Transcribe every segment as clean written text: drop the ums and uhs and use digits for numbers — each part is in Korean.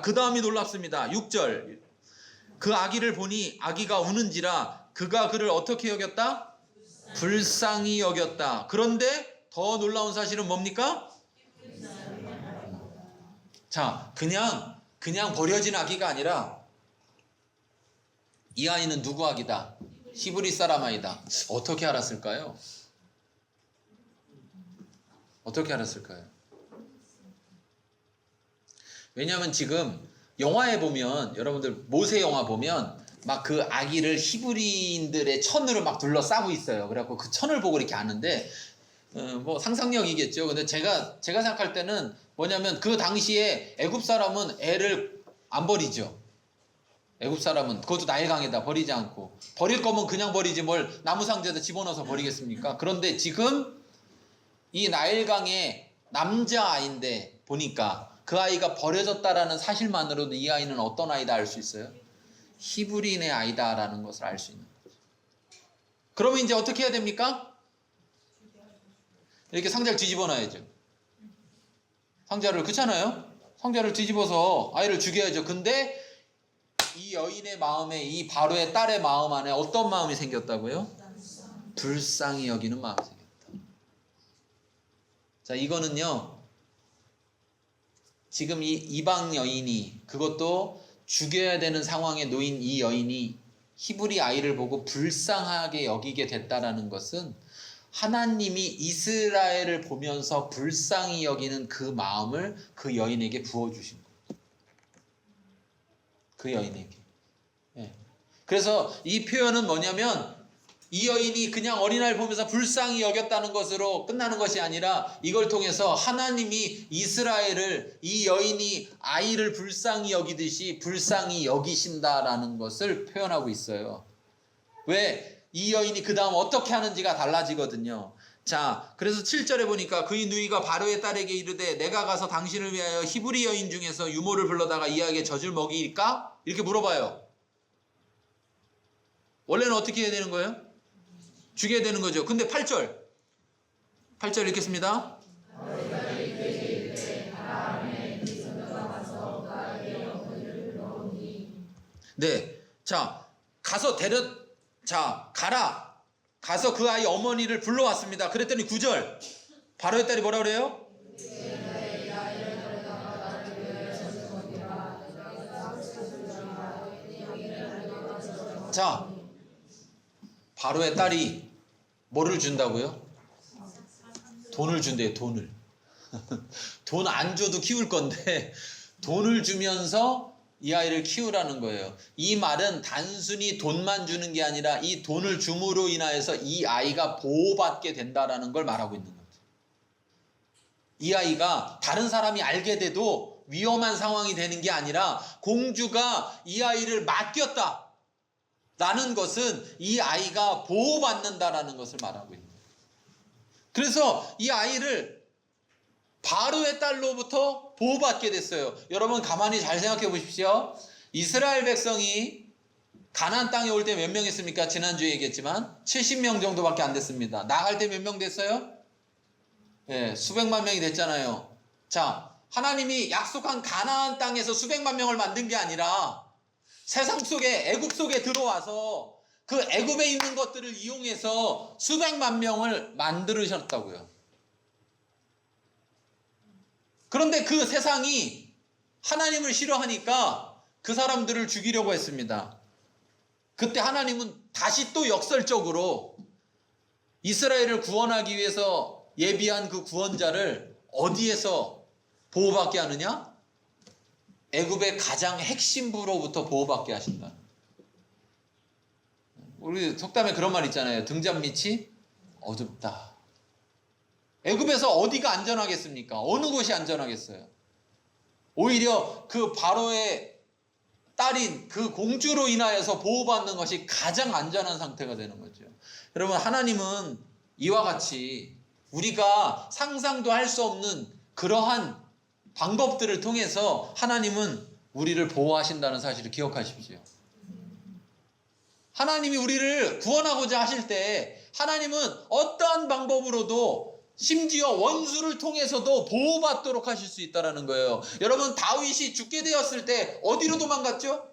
그 다음이 놀랍습니다. 6절. 그 아기를 보니 아기가 우는지라 그가 그를 어떻게 여겼다? 불쌍히 여겼다. 그런데 더 놀라운 사실은 뭡니까? 자, 그냥 버려진 아기가 아니라 이 아이는 누구 아기다? 히브리 사람 아이다. 어떻게 알았을까요? 어떻게 알았을까요? 왜냐하면 지금 영화에 보면, 여러분들 모세 영화 보면 막 그 아기를 히브리인들의 천으로 막 둘러싸고 있어요. 그래갖고 그 천을 보고 이렇게 아는데 뭐 상상력이겠죠. 근데 제가 생각할 때는 뭐냐면 그 당시에 애굽 사람은 애를 안 버리죠. 애굽 사람은 그것도 나일강에다 버리지 않고, 버릴 거면 그냥 버리지 뭘 나무 상자에다 집어넣어서 버리겠습니까? 그런데 지금 이 나일강의 남자아이인데 보니까 그 아이가 버려졌다라는 사실만으로도 이 아이는 어떤 아이다 알 수 있어요? 히브리인의 아이다라는 것을 알 수 있는 거죠. 그러면 이제 어떻게 해야 됩니까? 이렇게 상자를 뒤집어 놔야죠. 상자를, 그렇잖아요? 상자를 뒤집어서 아이를 죽여야죠. 근데 이 여인의 마음에, 이 바로의 딸의 마음 안에 어떤 마음이 생겼다고요? 불쌍히 여기는 마음이 생겼다. 자, 이거는요, 지금 이 이방 여인이, 그것도 죽여야 되는 상황에 놓인 이 여인이 히브리 아이를 보고 불쌍하게 여기게 됐다라는 것은 하나님이 이스라엘을 보면서 불쌍히 여기는 그 마음을 그 여인에게 부어주신 거예요. 그 여인에게. 예. 그래서 이 표현은 뭐냐면, 이 여인이 그냥 어린아이를 보면서 불쌍히 여겼다는 것으로 끝나는 것이 아니라 이걸 통해서 하나님이 이스라엘을, 이 여인이 아이를 불쌍히 여기듯이 불쌍히 여기신다라는 것을 표현하고 있어요. 왜? 이 여인이 그 다음 어떻게 하는지가 달라지거든요. 자, 그래서 7절에 보니까 그의 누이가 바로의 딸에게 이르되 내가 가서 당신을 위하여 히브리 여인 중에서 유모를 불러다가 이 아이에게 젖을 먹이일까? 이렇게 물어봐요. 원래는 어떻게 해야 되는 거예요? 죽여야 되는 거죠. 근데 8절 읽겠습니다. 네, 자, 가라. 가서 그 아이 어머니를 불러왔습니다. 그랬더니 9절, 바로의 딸이 뭐라 그래요? 자, 바로의 딸이 뭐를 준다고요? 돈을 준대요. 돈을. 돈 안 줘도 키울 건데 돈을 주면서 이 아이를 키우라는 거예요. 이 말은 단순히 돈만 주는 게 아니라 이 돈을 줌으로 인하여서 이 아이가 보호받게 된다라는 걸 말하고 있는 거죠. 이 아이가 다른 사람이 알게 돼도 위험한 상황이 되는 게 아니라 공주가 이 아이를 맡겼다 라는 것은 이 아이가 보호받는다라는 것을 말하고 있는 거예요. 그래서 이 아이를 바로의 딸로부터 보호받게 됐어요. 여러분 가만히 잘 생각해 보십시오. 이스라엘 백성이 가나안 땅에 올 때 몇 명 있습니까? 지난주에 얘기했지만 70명 정도밖에 안 됐습니다. 나갈 때 몇 명 됐어요? 예, 수백만 명이 됐잖아요. 자, 하나님이 약속한 가나안 땅에서 수백만 명을 만든 게 아니라 세상 속에, 애굽 속에 들어와서 그 애굽에 있는 것들을 이용해서 수백만 명을 만들으셨다고요. 그런데 그 세상이 하나님을 싫어하니까 그 사람들을 죽이려고 했습니다. 그때 하나님은 다시 또 역설적으로 이스라엘을 구원하기 위해서 예비한 그 구원자를 어디에서 보호받게 하느냐? 애굽의 가장 핵심부로부터 보호받게 하신다. 우리 속담에 그런 말 있잖아요. 등잔 밑이 어둡다. 애굽에서 어디가 안전하겠습니까? 어느 곳이 안전하겠어요? 오히려 그 바로의 딸인 그 공주로 인하여서 보호받는 것이 가장 안전한 상태가 되는 거죠. 여러분, 하나님은 이와 같이 우리가 상상도 할 수 없는 그러한 방법들을 통해서 하나님은 우리를 보호하신다는 사실을 기억하십시오. 하나님이 우리를 구원하고자 하실 때 하나님은 어떠한 방법으로도 심지어 원수를 통해서도 보호받도록 하실 수 있다는 거예요. 여러분, 다윗이 죽게 되었을 때 어디로 도망갔죠?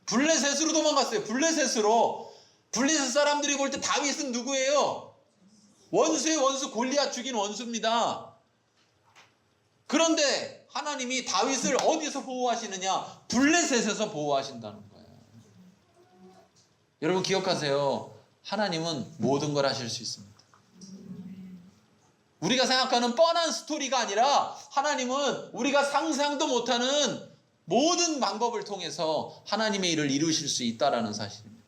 블레셋으로 도망갔어요. 블레셋으로. 블레셋 사람들이 볼 때 다윗은 누구예요? 원수의 원수, 골리앗 죽인 원수입니다. 그런데 하나님이 다윗을 어디서 보호하시느냐? 블레셋에서 보호하신다는 거예요. 여러분 기억하세요. 하나님은 모든 걸 하실 수 있습니다. 우리가 생각하는 뻔한 스토리가 아니라 하나님은 우리가 상상도 못하는 모든 방법을 통해서 하나님의 일을 이루실 수 있다는 사실입니다.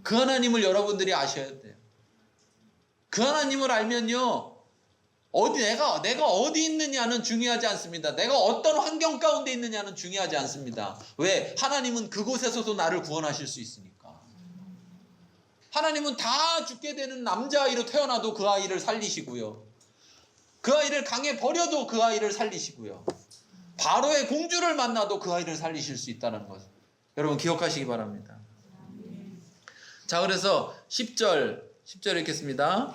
그 하나님을 여러분들이 아셔야 돼요. 그 하나님을 알면요, 내가 어디 있느냐는 중요하지 않습니다. 내가 어떤 환경 가운데 있느냐는 중요하지 않습니다. 왜? 하나님은 그곳에서도 나를 구원하실 수 있으니까. 하나님은 다 죽게 되는 남자아이로 태어나도 그 아이를 살리시고요. 그 아이를 강에 버려도 그 아이를 살리시고요. 바로의 공주를 만나도 그 아이를 살리실 수 있다는 것. 여러분 기억하시기 바랍니다. 자, 그래서 10절 읽겠습니다.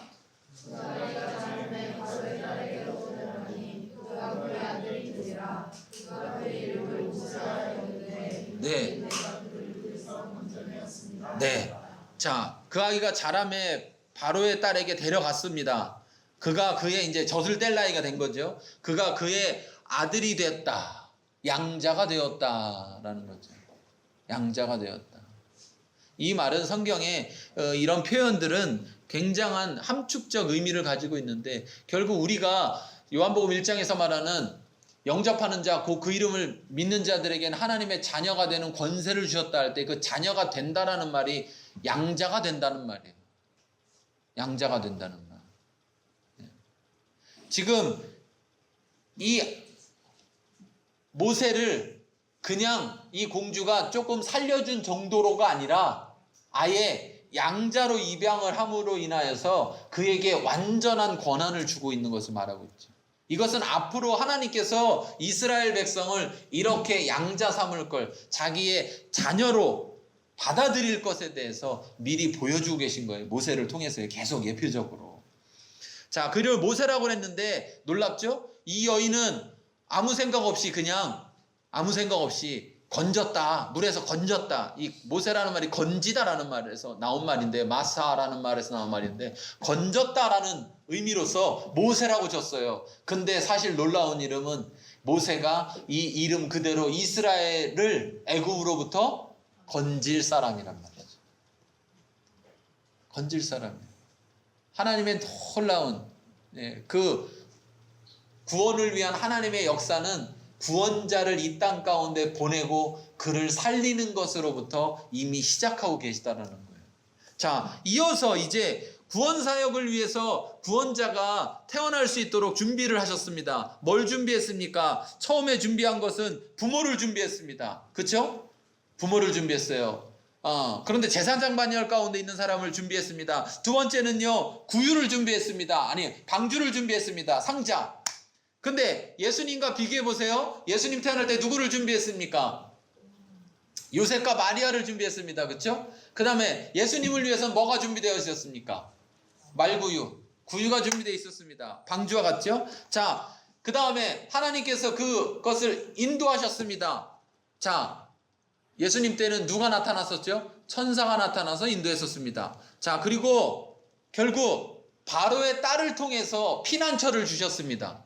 네. 네. 자, 그 아이가 자라매 바로의 딸에게 데려갔습니다. 그가 그의 이제 젖을 뗄 나이가 된 거죠. 그가 그의 아들이 됐다. 양자가 되었다라는 거죠. 양자가 되었다. 이 말은 성경에 이런 표현들은 굉장한 함축적 의미를 가지고 있는데, 결국 우리가 요한복음 1장에서 말하는 영접하는 자, 그 이름을 믿는 자들에게는 하나님의 자녀가 되는 권세를 주셨다 할 때 그 자녀가 된다라는 말이 양자가 된다는 말이에요. 양자가 된다는 말. 지금 이 모세를 그냥 이 공주가 조금 살려준 정도로가 아니라 아예 양자로 입양을 함으로 인하여서 그에게 완전한 권한을 주고 있는 것을 말하고 있죠. 이것은 앞으로 하나님께서 이스라엘 백성을 이렇게 양자 삼을 걸, 자기의 자녀로 받아들일 것에 대해서 미리 보여주고 계신 거예요. 모세를 통해서요. 계속 예표적으로. 자, 그를 모세라고 했는데 놀랍죠? 이 여인은 아무 생각 없이 건졌다. 물에서 건졌다. 이 모세라는 말이 건지다라는 말에서 나온 말인데, 마사라는 말에서 나온 말인데, 건졌다라는 의미로서 모세라고 줬어요. 근데 사실 놀라운 이름은 모세가 이 이름 그대로 이스라엘을 애굽으로부터 건질 사람이란 말이죠. 건질 사람이에요. 하나님의 놀라운 그 구원을 위한 하나님의 역사는 구원자를 이 땅 가운데 보내고 그를 살리는 것으로부터 이미 시작하고 계시다는 거예요. 자, 이어서 이제 구원 사역을 위해서 구원자가 태어날 수 있도록 준비를 하셨습니다. 뭘 준비했습니까? 처음에 준비한 것은 부모를 준비했습니다. 그렇죠? 부모를 준비했어요. 그런데 제사장반열 가운데 있는 사람을 준비했습니다. 두 번째는요, 구유를 준비했습니다. 아니, 방주를 준비했습니다. 상자. 근데 예수님과 비교해 보세요. 예수님 태어날 때 누구를 준비했습니까? 요셉과 마리아를 준비했습니다. 그렇죠? 그 다음에 예수님을 위해서는 뭐가 준비되어 있었습니까? 말구유, 구유가 준비되어 있었습니다. 방주와 같죠? 자, 그 다음에 하나님께서 그것을 인도하셨습니다. 자, 예수님 때는 누가 나타났었죠? 천사가 나타나서 인도했었습니다. 자, 그리고 결국 바로의 딸을 통해서 피난처를 주셨습니다.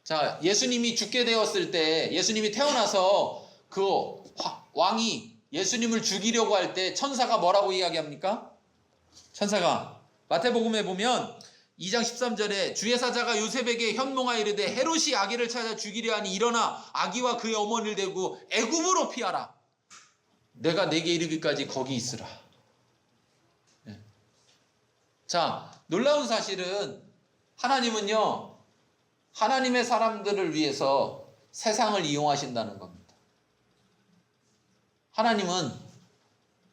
자, 예수님이 죽게 되었을 때, 예수님이 태어나서 그 왕이 예수님을 죽이려고 할 때 천사가 뭐라고 이야기합니까? 천사가 마태복음에 보면 2장 13절에 주의 사자가 요셉에게 현몽하여 이르되 헤롯이 아기를 찾아 죽이려 하니 일어나 아기와 그의 어머니를 데리고 애굽으로 피하라. 내가 내게 이르기까지 거기 있으라. 네. 자, 놀라운 사실은 하나님은요, 하나님의 사람들을 위해서 세상을 이용하신다는 겁니다. 하나님은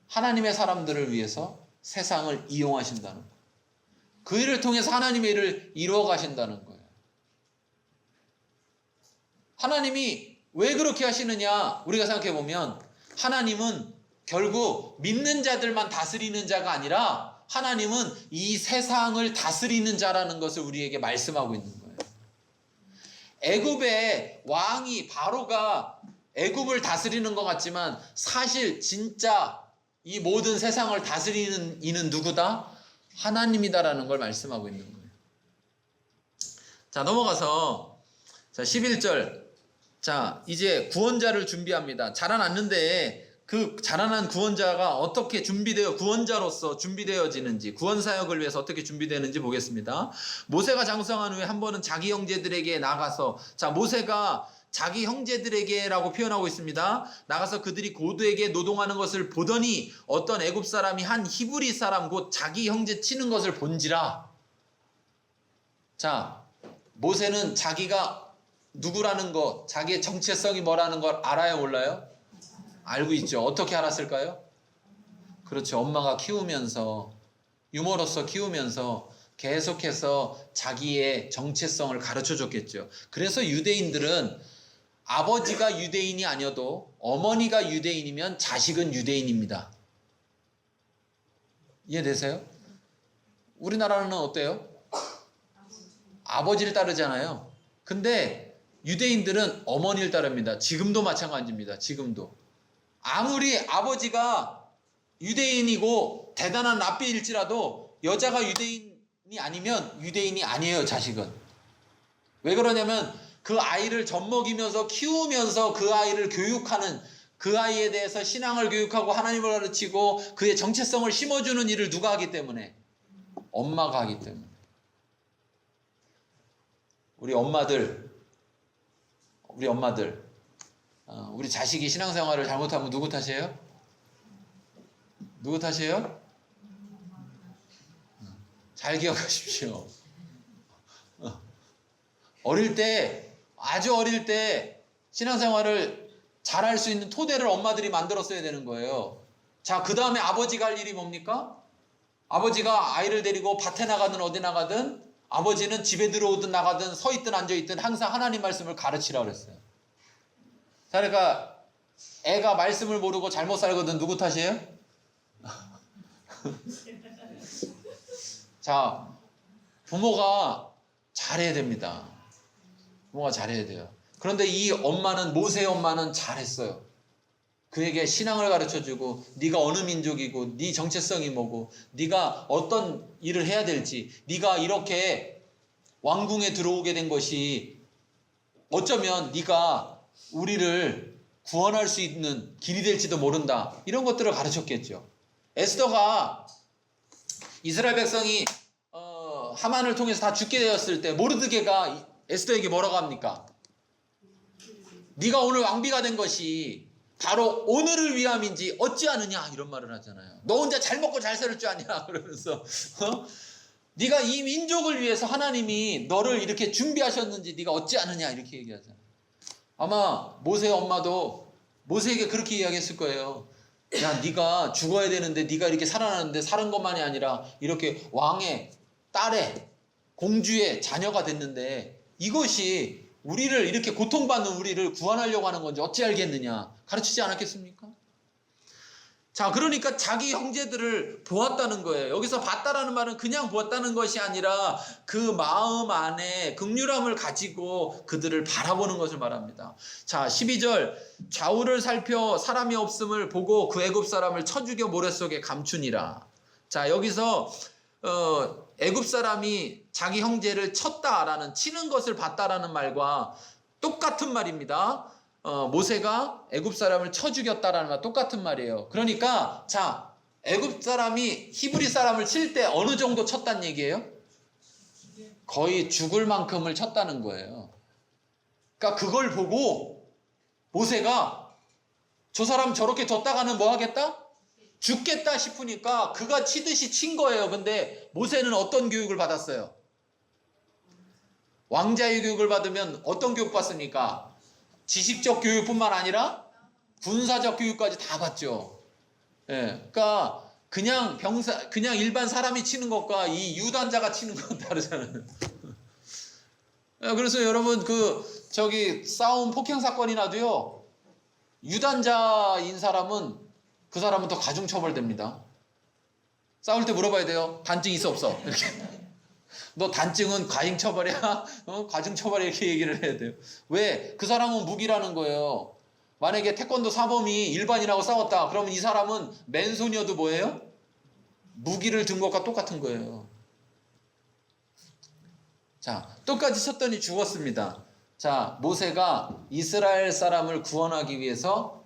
하나님의 사람들을 위해서 세상을 이용하신다는 거예요. 그 일을 통해서 하나님의 일을 이루어 가신다는 거예요. 하나님이 왜 그렇게 하시느냐? 우리가 생각해 보면 하나님은 결국 믿는 자들만 다스리는 자가 아니라 하나님은 이 세상을 다스리는 자라는 것을 우리에게 말씀하고 있는 거예요. 애굽의 왕이 바로가 애굽을 다스리는 것 같지만 사실 진짜 이 모든 세상을 다스리는 이는 누구다? 하나님이다라는 걸 말씀하고 있는 거예요. 자, 넘어가서 자 11절. 자, 이제 구원자를 준비합니다. 자라났는데 그 자라난 구원자가 어떻게 구원자로서 준비되어지는지, 구원 사역을 위해서 어떻게 준비되는지 보겠습니다. 모세가 장성한 후에 한 번은 자기 형제들에게 나가서, 자, 모세가 자기 형제들에게라고 표현하고 있습니다. 나가서 그들이 고도에게 노동하는 것을 보더니 어떤 애굽 사람이 한 히브리 사람 곧 자기 형제 치는 것을 본지라. 자, 모세는 자기가 누구라는 것, 자기의 정체성이 뭐라는 걸 알아요, 몰라요? 알고 있죠. 어떻게 알았을까요? 그렇죠. 엄마가 키우면서, 유모로서 키우면서 계속해서 자기의 정체성을 가르쳐 줬겠죠. 그래서 유대인들은 아버지가 유대인이 아니어도 어머니가 유대인이면 자식은 유대인입니다. 이해되세요? 우리나라는 어때요? 아버지를 따르잖아요. 근데 유대인들은 어머니를 따릅니다. 지금도 마찬가지입니다. 지금도. 아무리 아버지가 유대인이고 대단한 랍비일지라도 여자가 유대인이 아니면 유대인이 아니에요, 자식은. 왜 그러냐면 그 아이를 젖먹이면서 키우면서 그 아이를 교육하는, 그 아이에 대해서 신앙을 교육하고 하나님을 가르치고 그의 정체성을 심어주는 일을 누가 하기 때문에? 엄마가 하기 때문에. 우리 엄마들, 우리 자식이 신앙생활을 잘못하면 누구 탓이에요? 누구 탓이에요? 잘 기억하십시오. 아주 어릴 때 신앙생활을 잘할 수 있는 토대를 엄마들이 만들었어야 되는 거예요. 자, 그 다음에 아버지가 할 일이 뭡니까? 아버지가 아이를 데리고 밭에 나가든 어디 나가든, 아버지는 집에 들어오든 나가든 서 있든 앉아 있든 항상 하나님 말씀을 가르치라고 그랬어요. 자, 그러니까 애가 말씀을 모르고 잘못 살거든 누구 탓이에요? 자, 부모가 잘해야 됩니다. 부모가 잘해야 돼요. 그런데 이 엄마는, 모세의 엄마는 잘했어요. 그에게 신앙을 가르쳐주고 네가 어느 민족이고 네 정체성이 뭐고 네가 어떤 일을 해야 될지, 네가 이렇게 왕궁에 들어오게 된 것이 어쩌면 네가 우리를 구원할 수 있는 길이 될지도 모른다. 이런 것들을 가르쳤겠죠. 에스더가 이스라엘 백성이 하만을 통해서 다 죽게 되었을 때 모르드게가 에스더에게 뭐라고 합니까? 네가 오늘 왕비가 된 것이 바로 오늘을 위함인지 어찌하느냐, 이런 말을 하잖아요. 너 혼자 잘 먹고 잘 살 줄 아냐 그러면서 네가 이 민족을 위해서 하나님이 너를 이렇게 준비하셨는지 네가 어찌하느냐 이렇게 얘기하잖아요. 아마 모세의 엄마도 모세에게 그렇게 이야기했을 거예요. 야, 네가 죽어야 되는데 네가 이렇게 살아났는데 사는 것만이 아니라 이렇게 왕의 딸의 공주의 자녀가 됐는데 이것이 우리를 이렇게 고통받는 우리를 구원하려고 하는 건지 어찌 알겠느냐, 가르치지 않았겠습니까? 자, 그러니까 자기 형제들을 보았다는 거예요. 여기서 봤다라는 말은 그냥 보았다는 것이 아니라 그 마음 안에 긍휼함을 가지고 그들을 바라보는 것을 말합니다. 자, 12절. 좌우를 살펴 사람이 없음을 보고 그 애굽 사람을 쳐 죽여 모래속에 감추니라. 자, 여기서 애굽 사람이 자기 형제를 쳤다라는, 치는 것을 봤다라는 말과 똑같은 말입니다. 모세가 애굽 사람을 쳐 죽였다라는 말 똑같은 말이에요. 그러니까 자, 애굽 사람이 히브리 사람을 칠 때 어느 정도 쳤단 얘기예요? 거의 죽을 만큼을 쳤다는 거예요. 그러니까 그걸 보고 모세가 저 사람 저렇게 뒀다가는 뭐 하겠다? 죽겠다 싶으니까 그가 치듯이 친 거예요. 근데 모세는 어떤 교육을 받았어요? 왕자의 교육을 받으면 어떤 교육 받습니까? 지식적 교육뿐만 아니라 군사적 교육까지 다 받죠. 예, 그러니까 그냥 일반 사람이 치는 것과 이 유단자가 치는 건 다르잖아요. 그래서 여러분 싸움 폭행 사건이 나도요, 유단자인 사람은 그 사람은 더 가중처벌됩니다. 싸울 때 물어봐야 돼요. 단증 있어 없어? 이렇게. 너 단증은 가중처벌이야? 가중처벌 이렇게 얘기를 해야 돼요. 왜? 그 사람은 무기라는 거예요. 만약에 태권도 사범이 일반인하고 싸웠다. 그러면 이 사람은 맨손이어도 뭐예요? 무기를 든 것과 똑같은 거예요. 자, 똑같이 쳤더니 죽었습니다. 자, 모세가 이스라엘 사람을 구원하기 위해서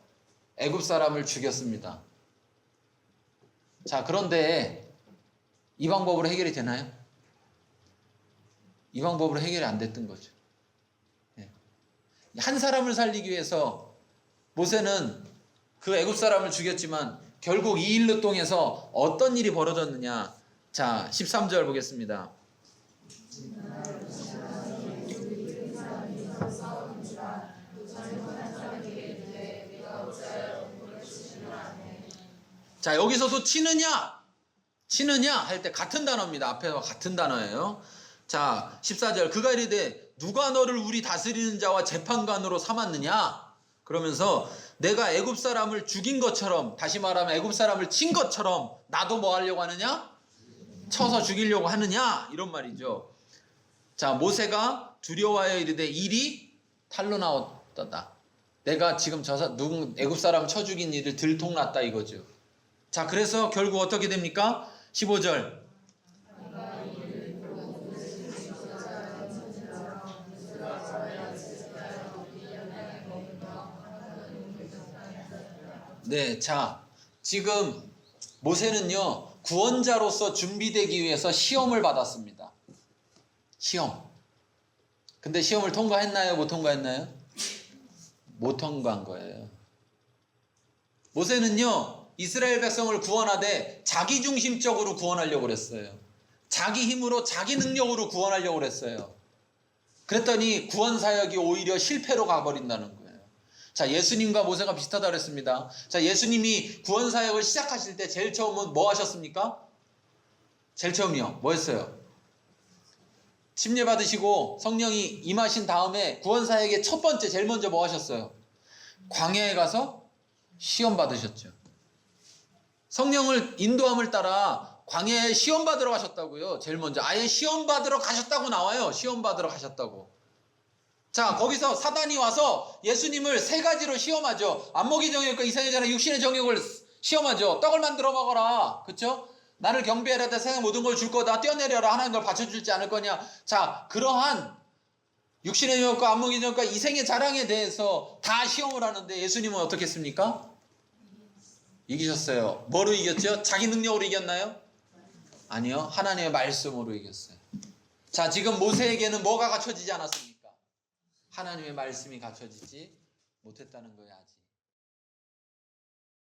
애굽 사람을 죽였습니다. 자, 그런데 이 방법으로 해결이 되나요? 이 방법으로 해결이 안 됐던 거죠. 한 사람을 살리기 위해서 모세는 그 애굽 사람을 죽였지만 결국 이 일로 통해서 어떤 일이 벌어졌느냐. 자, 13절 보겠습니다. 자, 여기서도 치느냐 할 때 같은 단어입니다. 앞에서 같은 단어예요. 자, 14절. 그가 이르되 누가 너를 우리 다스리는 자와 재판관으로 삼았느냐? 그러면서 내가 애굽 사람을 죽인 것처럼, 다시 말하면 애굽 사람을 친 것처럼 나도 뭐 하려고 하느냐? 쳐서 죽이려고 하느냐? 이런 말이죠. 자, 모세가 두려워하여 이르되 일이 탈로 나왔다. 내가 지금 애굽 사람 쳐 죽인 일을 들통났다 이거죠. 자, 그래서 결국 어떻게 됩니까? 15절. 네, 자, 지금 모세는요, 구원자로서 준비되기 위해서 시험을 받았습니다. 시험. 근데 시험을 통과했나요? 못 통과했나요? 못 통과한 거예요. 모세는요, 이스라엘 백성을 구원하되 자기중심적으로 구원하려고 그랬어요. 자기 힘으로, 자기 능력으로 구원하려고 그랬어요. 그랬더니 구원 사역이 오히려 실패로 가버린다는 거예요. 자, 예수님과 모세가 비슷하다 그랬습니다. 자, 예수님이 구원 사역을 시작하실 때 제일 처음은 뭐 하셨습니까? 제일 처음이요. 뭐 했어요? 침례 받으시고 성령이 임하신 다음에 구원 사역의 첫 번째, 제일 먼저 뭐 하셨어요? 광야에 가서 시험 받으셨죠. 성령을 인도함을 따라 광야에 시험 받으러 가셨다고요. 제일 먼저 아예 시험 받으러 가셨다고 나와요. 시험 받으러 가셨다고. 자, 거기서 사단이 와서 예수님을 세 가지로 시험하죠. 안목의 정욕과 이상의 자랑, 육신의 정욕을 시험하죠. 떡을 만들어 먹어라. 그렇죠? 나를 경배하라. 세상의 모든 걸 줄 거다. 뛰어내려라. 하나님 걸 바쳐줄지 않을 거냐. 자, 그러한 육신의 정욕과 안목의 정욕과 이생의 자랑에 대해서 다 시험을 하는데 예수님은 어떻게 했습니까? 이기셨어요. 뭐로 이겼죠? 자기 능력으로 이겼나요? 아니요. 하나님의 말씀으로 이겼어요. 자, 지금 모세에게는 뭐가 갖춰지지 않았습니까? 하나님의 말씀이 갖춰지지 못했다는 거예요, 아직.